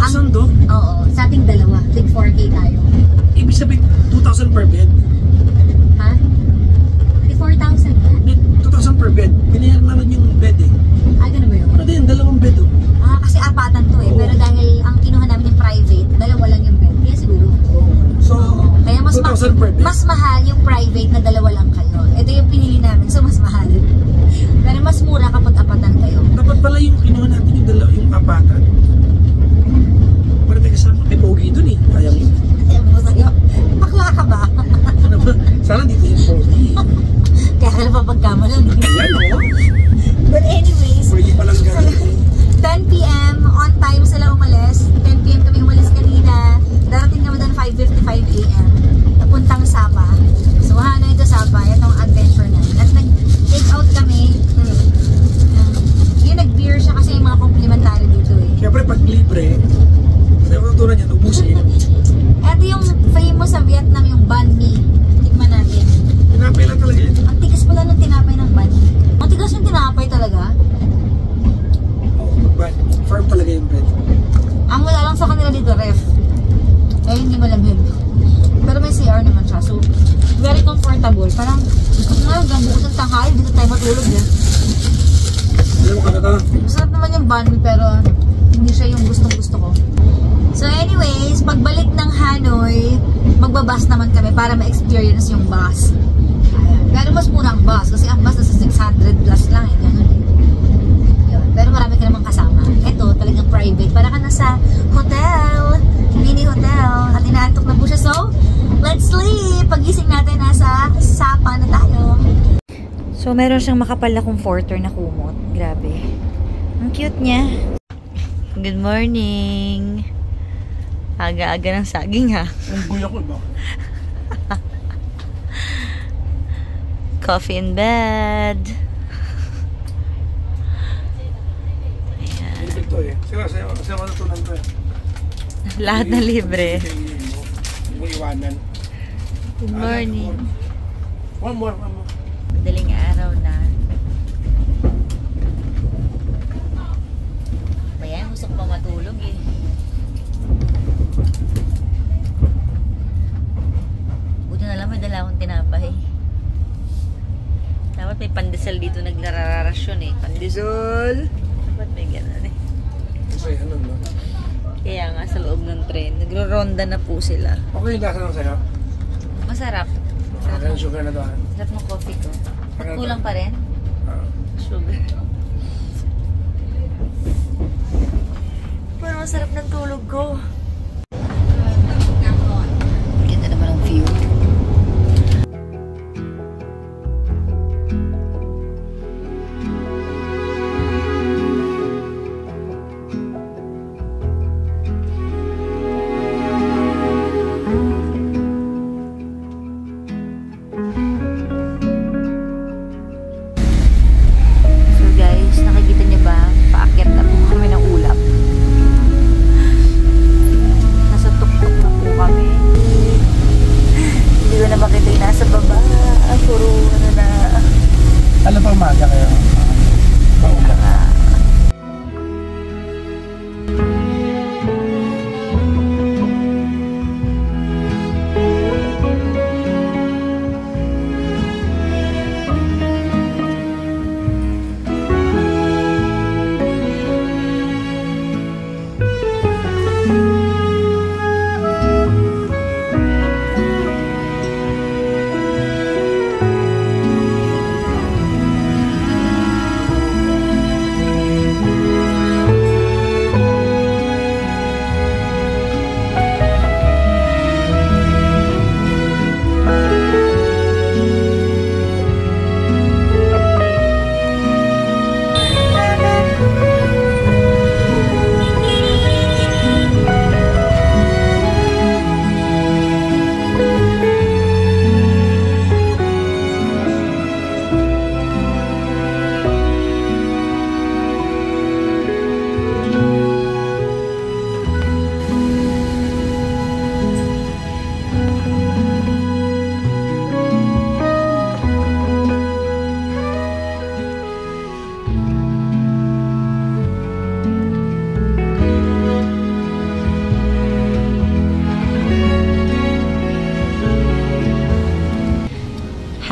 2,000 to? Oo, sa ating dalawa. Tig 4K tayo. Ibig sabihin, 2,000 per bed? Ha? Tig 4,000 ka? 2,000 per bed. Binayaran naman yung bed eh. Ah, ganun ba yun? Ano din, dalawang bed oh. Ah, kasi apatan to eh. Oo. Pero dahil ang kinuha namin yung private, dalawa lang yung bed. Kaya siguro. So, Kaya mas 2,000 per bed. mas mahal yung private na dalawa lang kayo. Ito yung pinili namin, so mas mahal. Pero mas mura kapag apatan kayo. Dapat pala yung kinuha natin yung dalawa, yung apatan. Para may kasama kay Pogi dun eh. Kayang yun. Ayaw mo sa'yo. Bakla ka ba? Ano ba? Sana dito yung Pogi. Kaya ka na papagkamalan eh. Ayan o. But anyways, Pwede palang gano'n. 10 PM, on time sila umalis. 10 PM kami umalis kanina. Darating kami doon 5:55 AM. Napuntang Sapa. So, Hanoi to Sapa. Itong adventure na. At nag-take out kami. Yung nag-beer siya kasi yung mga complimentary dito eh. Siyempre pag libre, sa natutunan niya, ubusin niya. Ito yung famous sa Vietnam, yung banh mi. Tikman natin. Tinapay lang talaga yun. Ang tigas pala ng tinapay ng banh mi. Ang tigas yung tinapay talaga. But firm talaga yung bed. Ang wala lang sa kanila dito, ref. Eh, hindi malamig. Pero may CR naman siya. So, very comfortable. Parang, hanggang bukas ng tanghali, dito tayo matulog eh. Alam mo ka na ka? Masarap naman yung banh mi, pero hindi siya yung gustong-gusto ko. So anyways, pagbalik ng Hanoi, magbabas naman kami para ma-experience yung bus. Ayan. Pero mas mura ang bus, kasi ang bus nasa 600 plus lang eh. Ganun eh. Yun. Pero marami ka namang kasama. Ito, talagang private. Para ka nasa hotel, mini hotel. At inaantok na po siya. So, let's sleep! Pagising natin, nasa Sapa na tayo. So, meron siyang makapal na comforter na kumot. Grabe. Ang cute niya. Good morning. Aga-aga ng saging ha. Ang buya ko ba? Coffee in bed. Ito eh. Sila matutunan ko eh. Lahat na libre. Hindi mo iwanan. Good morning. One more. Madaling araw na. Bayan, gusto ko pa matulog eh. Buti na lang may dala akong tinapay. Dapat may pandesal dito naglararasyon eh. Pandesal! Dapat may gano'n eh. Kasi ano no? Kaya nga sa loob ng tren, nagro-ronda na po sila. Okay yung lasa ng sayo? Masarap. Masarap yung sugar na to. Sarap ng coffee ko. Kulang pa rin? Sugar. Parang masarap ng tulog ko. Ganda naman ang view.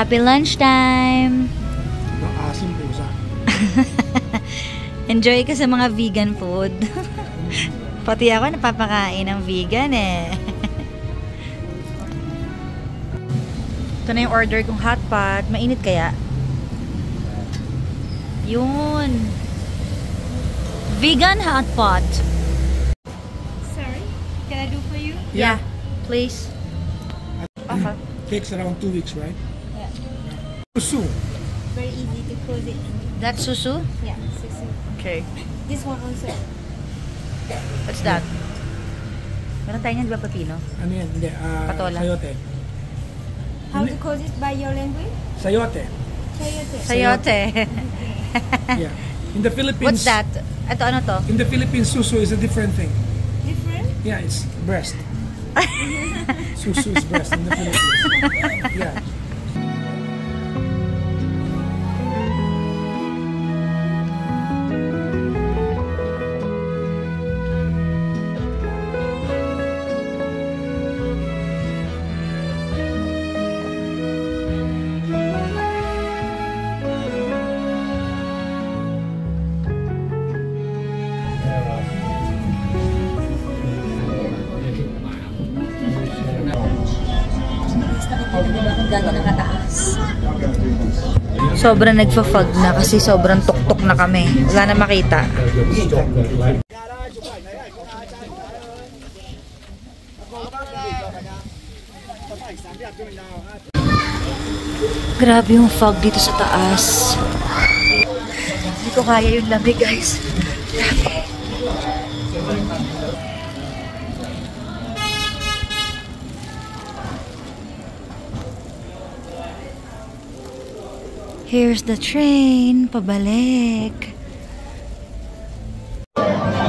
Happy lunchtime! Maasim pusa. Enjoy ka sa mga vegan food. Pati ako napapakain ng vegan eh. Ito na yung order kong hot pot. Mainit kaya? Yun. Vegan hot pot. Sorry, can I do for you? Yeah, please. Okay. Takes around 2 weeks, right? Yeah. Susu. Very easy to close it. That's susu? Yeah, susu. Okay. This one also. What's that? Meron tayo niyan, di ba, pepino? Ano yan? Hindi. Patola. Sayote. How to close it by your language? Sayote. Sayote. Sayote. Yeah. In the Philippines. What's that? Ito, ano to? In the Philippines, susu is a different thing. Different? Yeah, it's breast. Susu is breast in the Philippines. Yeah. Sobrang nagfa-fog na kasi sobrang tuktok na kami. Wala na makita. Grabe yung fog dito sa taas. Hindi ko kaya yung lamig, guys. Here's the train, pabalik.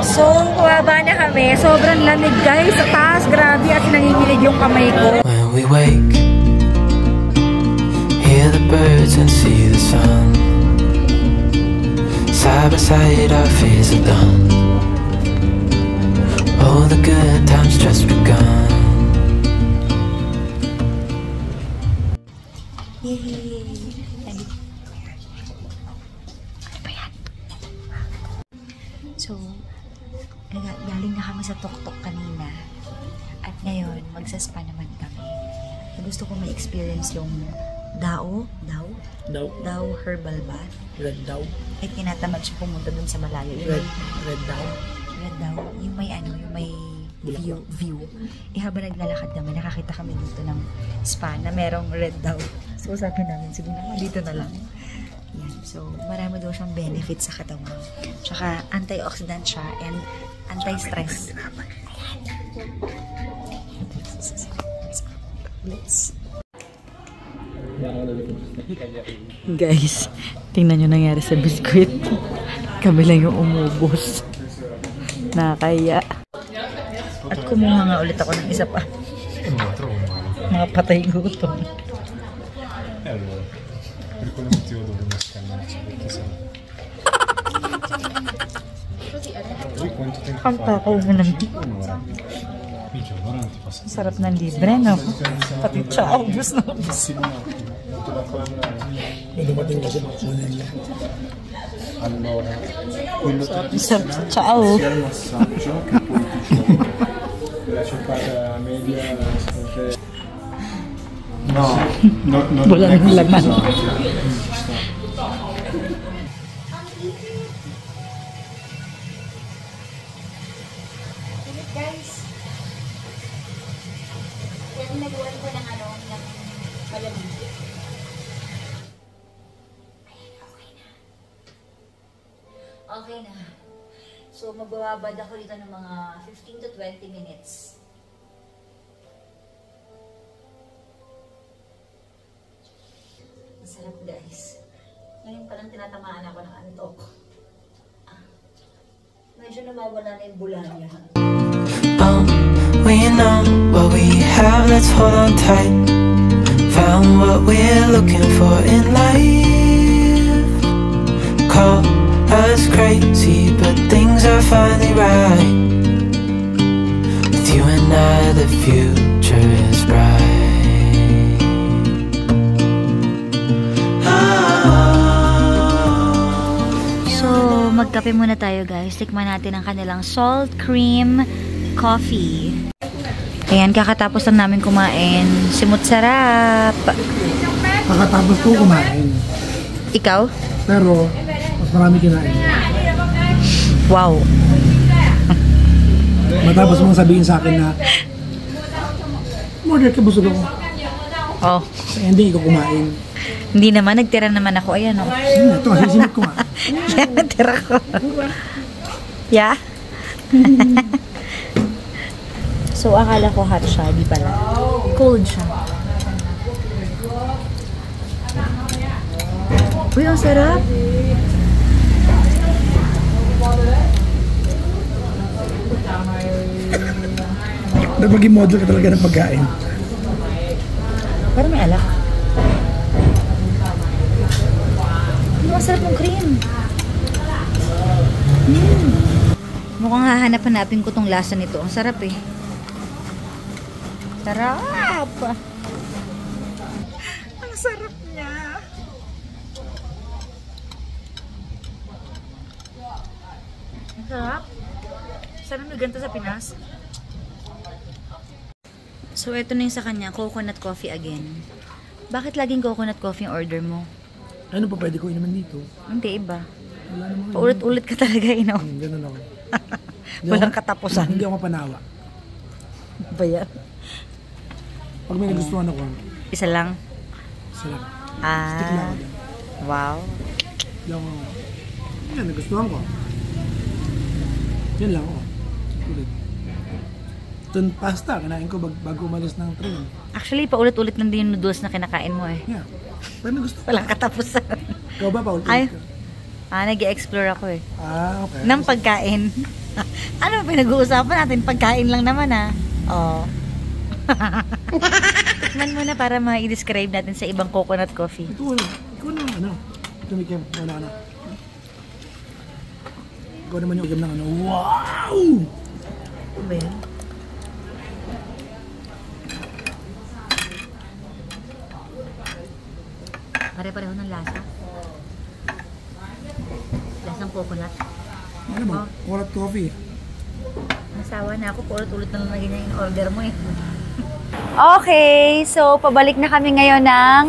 So, kuwaba na kami. Sobrang lamig, guys. Sa taas, grabe. At nanginginig yung kamay ko. When we wake, hear the birds and see the sun. Side by side, our fears are done. All the good times just begun. Yay! So, galing na kami sa tuktok kanina. At ngayon, magsaspa naman kami. Gusto ko ma-experience yung Dao herbal bath. Red Dao. Ay, tinatamad siya pumunta dun sa malayo. Yung Red Dao. Red Dao. Yung may yung may view. Habang naglalakad kami, nakakita kami dito ng spa na merong Red Dao. So, sabi namin, siguro dito na lang. Yan. So, marami daw siyang benefits sa katawan. Tsaka, antioxidant siya and anti-stress. Let's. Guys, tingnan nyo nangyari sa biskuit. Kami lang yung umubos. Nakakaya. At kumuha nga ulit ako ng isa pa. Mga patay gutom. Ang takaw mo naman. Sarap ng libre, no? Pati chow, gusto na. Dumating kasi makukunin niya. Sarap sa chow. Wala nang laman. Guys, nagawan ko ng malamig. Okay na. So, magbababad ako dito ng mga 15 to 20 minutes. Masarap, guys. Ngayon palang tinatamaan ako ng antok. Medyo nawawala na yung bula niya. We know what we have, let's hold on tight. Found what we're looking for in life. Call us crazy, but things are finally right. With you and I, the future is bright. Magkape muna tayo guys. Tikman natin ang kanilang salt cream coffee. Ayan, kakatapos lang namin kumain. Simut sarap. Kakatapos ko kumain. Ikaw? Pero, mas marami kinain. Wow. Matapos mong sabihin sa akin na order ka, busog ako. Oh. Hindi ko kumain. Hindi naman, nagtira naman ako. Ayan o. Ito, sisimit ko nga. Yan, nagtira ko. Yeah? So, akala ko hot siya. Di pala. Cold siya. Uy, ang sarap. Dapat maging model ka talaga ng pagkain. Parang may alak. Ang sarap ng cream. Mukhang hahanap-hanapin ko tong lasa nito. Ang sarap eh. Sarap! Ang sarap niya. Ang sarap. Sana may ganito sa Pinas. So, ito na yung sa kanya, coconut coffee again. Bakit laging coconut coffee yung order mo? Ano pa pwede ko inuman dito? Hindi, iba. Wala namang Paulit-ulit ka talaga, ganun ako. Walang katapusan. Hindi ako mapanawa. Ba yan? Pag may nagustuhan ako, Isa lang? sarap. Ah. Stick lang ako dyan. Wow. Hindi ako, yan, nagustuhan ko. Yan lang ako. Ulit. Ito pasta, kinain ko bago umalis ng train. Actually, paulit-ulit lang din yung noodles na kinakain mo eh. Yeah. Pero nagustuhan. Walang katapusan. Ikaw ba, paulit Ay. ka? Nag-i-explore ako eh. Okay. Ng pagkain. Ano pinag-uusapan natin? Pagkain lang naman Oo. Tikman mo na para ma-i-describe natin sa ibang coconut coffee. Ikaw na, tumikim. Wala ka na. Ikaw naman yung ugam ng wow! Ano ba yan? Pare-pareho ng lasa. Lasang coconut. Ano ba? Coconut coffee. Nasawa na ako, ulit-ulit na lang na ganyan yung order mo eh. Okay, so pabalik na kami ngayon ng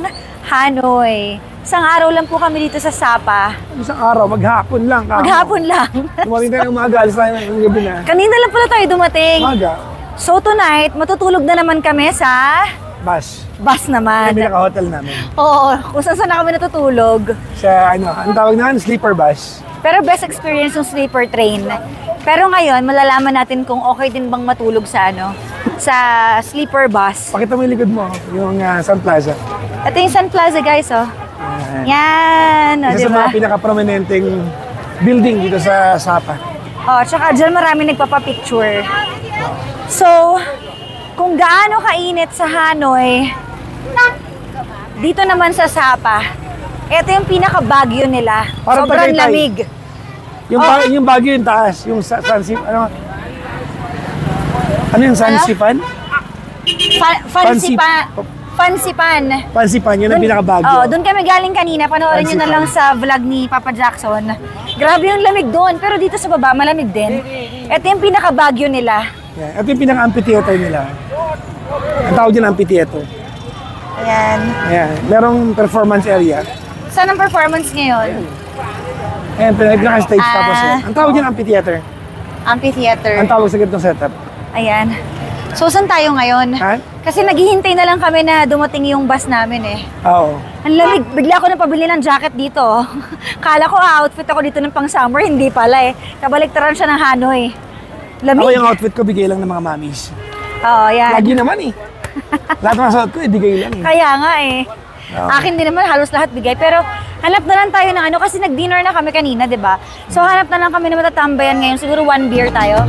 Hanoi. Isang araw lang po kami dito sa Sapa. Isang araw, maghapon lang. Maghapon lang. Dumating tayo ng umaga, alis tayo ng gabi na. Kanina lang pala tayo dumating. Umaga. So tonight, matutulog na naman kami sa bus naman. Kami naka-hotel namin. Oo, kung saan na kami natutulog. Sa ang tawag na sleeper bus. Pero best experience yung sleeper train. Pero ngayon, malalaman natin kung okay din bang matulog sa sa sleeper bus. Pakita mo yung likod mo, yung Sun Plaza. Ito yung Sun Plaza, guys, oh. Yan, Isa sa diba? mga pinaka-prominenteng building dito sa Sapa. Oh, tsaka dyan marami nagpapapicture. So, kung gaano kainit sa Hanoi, dito naman sa Sapa, ito yung pinaka-Baguio nila. Parang Sobrang Tagaytay. lamig. Yung Baguio yung taas, yung Sansip, ano yung Sansifan? Fansipan. Pansipan, yun ang pinaka-Baguio. Oh, doon kami galing kanina. Panoorin nyo na lang sa vlog ni Papa Jackson. Grabe yung lamig doon. Pero dito sa baba, malamig din. Ito yung pinaka-Baguio nila. Yeah, ito yung pinaka-amphitheater nila. Ang tawag dyan amphitheater. Ayan. Ayan, merong performance area. Saan ang performance ngayon? Ayan, pinaka-stage tapos yan. Ang tawag dyan amphitheater. Amphitheater. Ang tawag sa ganitong setup. Ayan. So, saan tayo ngayon? Ha? Kasi naghihintay na lang kami na dumating yung bus namin eh. Oo. Ang lamig. Bigla ako napabili ng jacket dito. Kala ko outfit ako dito ng pang summer. Hindi pala eh. Kabaliktaran siya ng Hanoi. Lamig. Ako yung outfit ko, bigay lang ng mga mamis. Oo, yan. Lagi naman eh. Lahat ng suot ko, bigay lang eh. Kaya nga eh. Oo. Akin din naman halos lahat bigay. Pero hanap na lang tayo ng kasi nag-dinner na kami kanina, di ba? So hanap na lang kami na matatambayan ngayon. Siguro 1 beer tayo.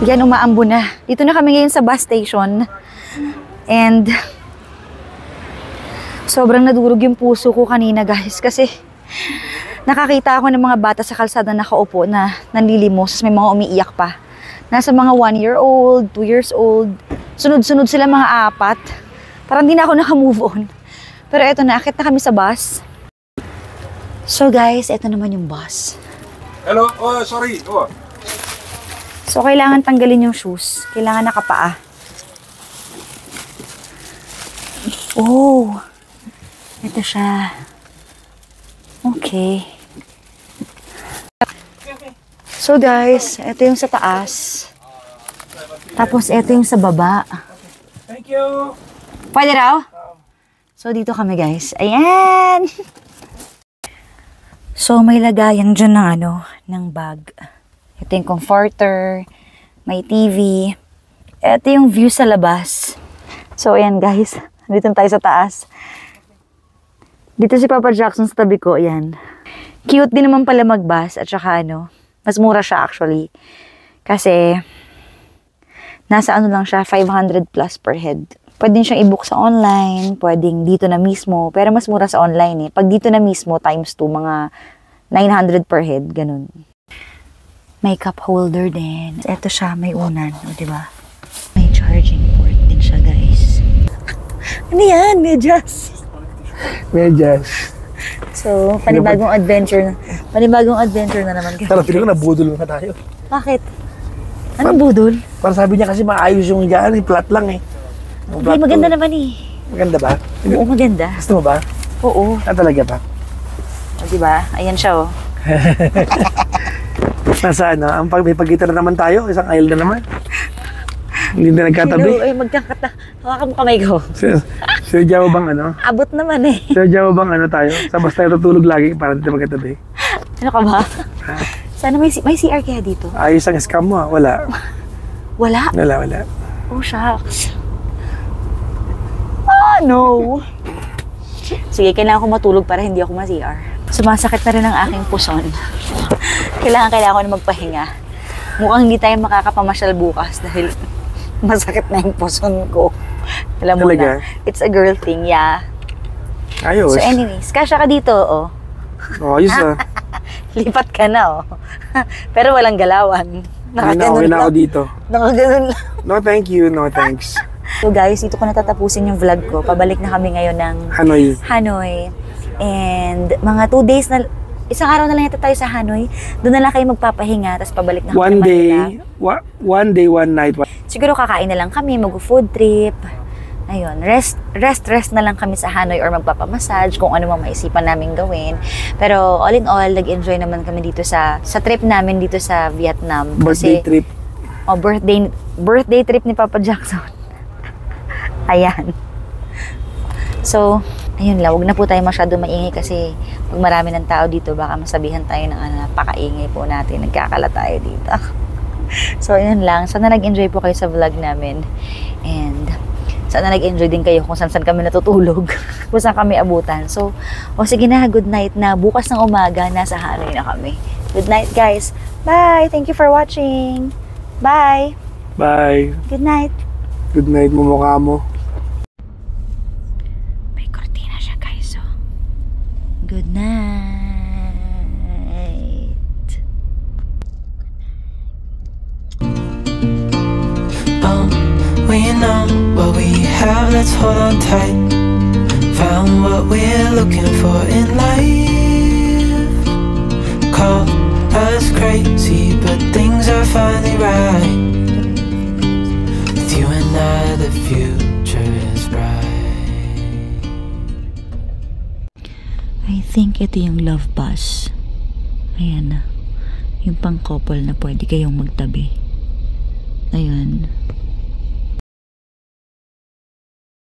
Yan, umaambo na. Dito na kami ngayon sa bus station. And Sobrang nadurog yung puso ko kanina guys kasi nakakita ako ng mga bata sa kalsada nakaupo na nanlilimos, may mga umiiyak pa. Nasa mga 1-year-old, 2 years old. Sunod-sunod sila mga 4. Parang di na ako nakamove on. Pero eto na, akit na kami sa bus. So guys, eto naman yung bus. Hello? Oh, sorry. Oh. So kailangan tanggalin yung shoes. Kailangan nakapaa. Oh! Ito siya. Okay. So guys, ito yung sa taas. Tapos ito yung sa baba. Thank you. Pwede raw? So dito kami guys. Ayan! So may lagayan dyan ng ng bag. Ito yung comforter. May TV. Ito yung view sa labas. So ayan guys. Dito tayo sa taas. Dito si Papa Jackson sa tabi ko. Ayan. Cute din naman pala mag-bus. At saka mas mura siya actually. Kasi, nasa lang siya, 500 plus per head. Pwede siyang i-book sa online, pwedeng dito na mismo, pero mas mura sa online eh. Pag dito na mismo, times 2, mga 900 per head, ganun. May cup holder din. Ito siya, may unan, o diba? May charging port din siya, guys. Ano yan? Medyas. Medyas. So, panibagong adventure na naman. Pero feeling ko nabudol na tayo. Bakit? Anong budol? Para sabi niya kasi maayos yung higaan, flat lang eh. Hindi, maganda naman eh. Maganda ba? Oo, maganda. Gusto mo ba? Oo. Talaga ba? O, diba? Ayan siya oh. Nasa ang may pagitan na naman tayo, isang aisle na naman. Hindi na nagkatabi. Hello, ay magkakata. Hawakan mo kamay ko. Sergya mo bang Abot naman eh. Sergya mo bang tayo? Sa basta tayo tutulog lagi para hindi magkatabi. Ano ka ba? Sana may CR kaya dito. Ayos ang scam mo wala. Wala? Wala. Oh, shucks. Ah, no. Sige, kailangan ko matulog para hindi ako ma-CR. Sumasakit na rin ang aking puson. Kailangan ko na magpahinga. Mukhang hindi tayo makakapamasyal bukas dahil masakit na yung puson ko. Alam mo na, it's a girl thing, yeah. Ayos. So anyways, kasya ka dito, oh. Oh, ayos Lipat ka na, oh. Pero walang galawan. Okay na ako dito. Nakaganon lang. No, thank you. No, thanks. So guys, dito ko natatapusin yung vlog ko. Pabalik na kami ngayon ng Hanoi. And mga 2 days na, isang araw na lang yata tayo sa Hanoi. Doon na lang kayo magpapahinga, tapos pabalik na kami Manila. One day, one night. Siguro kakain na lang kami, mag-food trip. Ayun, rest na lang kami sa Hanoi or magpapamassage kung ano mang maisipan namin gawin. Pero all in all, nag-enjoy naman kami dito sa trip namin dito sa Vietnam. Birthday trip. Oh, birthday trip ni Papa Jackson. Ayan. So, ayun lang, huwag na po tayo masyado maingay kasi pag marami ng tao dito, baka masabihan tayo ng napakaingay po natin, nagkakala tayo dito. So, ayun lang. Sana nag-enjoy po kayo sa vlog namin. And sana nag-enjoy din kayo kung saan kami natutulog. Kung saan kami abutan. So, sige na, good night na. Bukas ng umaga, nasa Hanoi na kami. Good night, guys. Bye! Thank you for watching. Bye! Bye! Good night! Good night, mumukha mo. May kortina siya, guys. So, good night! We know what we have, let's hold on tight. Found what we're looking for in life. Call us crazy, but things are finally right. With you and I, the future is bright. I think ito yung love bus. Ayan na. Yung pang couple na pwede kayong magtabi. Ayan.